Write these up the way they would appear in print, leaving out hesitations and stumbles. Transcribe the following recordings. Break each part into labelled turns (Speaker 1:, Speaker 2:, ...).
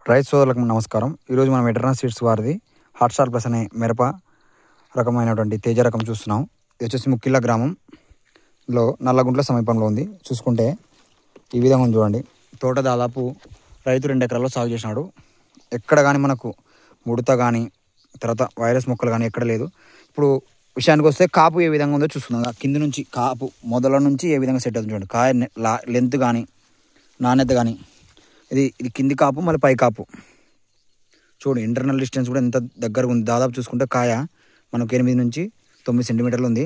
Speaker 1: రైతు సోదరులకు నమస్కారం. ఈరోజు మనం ఎటర్నా సీడ్స్ వారిది హాట్ స్టార్ ప్లస్ అనే మిరప రకమైనటువంటి తేజ రకం చూస్తున్నాం. ఇది వచ్చేసి ముక్కిళ్ళ గ్రామంలో నల్లగుంట్ల సమీపంలో ఉంది. చూసుకుంటే ఈ విధంగా ఉంది చూడండి. తోట దాదాపు రైతు 2 ఎకరాల్లో సాగు చేసినాడు. ఎక్కడ కానీ మనకు ముడత కానీ తర్వాత వైరస్ మొక్కలు కానీ ఎక్కడ లేదు. ఇప్పుడు విషయానికి వస్తే కాపు ఏ విధంగా ఉందో చూసుకుందాం. కింది నుంచి కాపు మొదల నుంచి ఏ విధంగా సెట్ అవుతుంది చూడండి. కాయ లెంత్ కానీ నాణ్యత కానీ ఇది కింది కాపు మళ్ళీ పై కాపు చూడు. ఇంటర్నల్ డిస్టెన్స్ కూడా ఎంత దగ్గరగా ఉంది. దాదాపు చూసుకుంటే కాయ మనకు 8 నుంచి 9 సెంటీమీటర్లు ఉంది.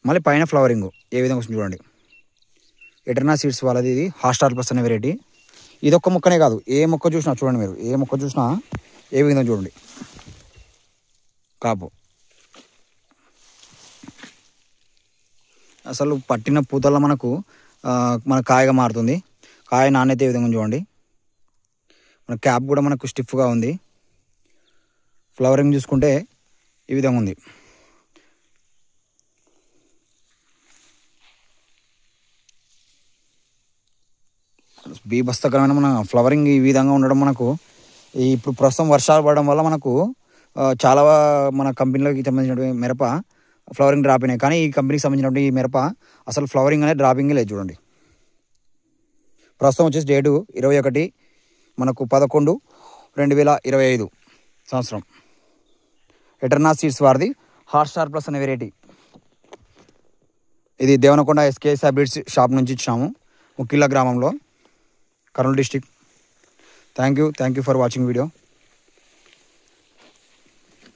Speaker 1: మళ్ళీ పైన ఫ్లవరింగ్ ఏ విధంగా వస్తుంది చూడండి. ఎటర్నా సీడ్స్ వాళ్ళది ఇది హాట్ స్టార్ ప్లస్ అనే వెరైటీ. ఇది ఒక్క మొక్కనే కాదు, ఏ మొక్క చూసినా చూడండి. మీరు ఏ మొక్క చూసినా ఏ విధంగా చూడండి కాపు. అసలు పట్టిన పూతల్లో మన కాయగా మారుతుంది. కాయ నాణ్యత ఏ విధంగా చూడండి. మన క్యాప్ కూడా మనకు స్టిఫ్గా ఉంది. ఫ్లవరింగ్ చూసుకుంటే ఈ విధంగా ఉంది. బీభత్సకరమైన మన ఫ్లవరింగ్ ఈ విధంగా ఉండడం మనకు ఇప్పుడు ప్రస్తుతం వర్షాలు పడడం వల్ల మనకు చాలా మన కంపెనీలోకి సంబంధించినటువంటి మిరప ఫ్లవరింగ్ డ్రాప్ అయినాయి. కానీ ఈ కంపెనీకి సంబంధించినటువంటి ఈ మిరప అసలు ఫ్లవరింగ్ అనేది డ్రాపింగ్ లేదు చూడండి. ప్రస్తుతం వచ్చేసి డేటు 21 మనకు 11/2025 సంవత్సరం. ఎటర్నా సీడ్స్ వారిది హాట్ స్టార్ ప్లస్ అనే వెరైటీ. ఇది దేవనకొండ ఎస్కేఎస్ హైబ్రిడ్స్ షాప్ నుంచి ఇచ్చాము, ముక్కిళ్ళ గ్రామంలో, Kurnool district. Thank you for watching video.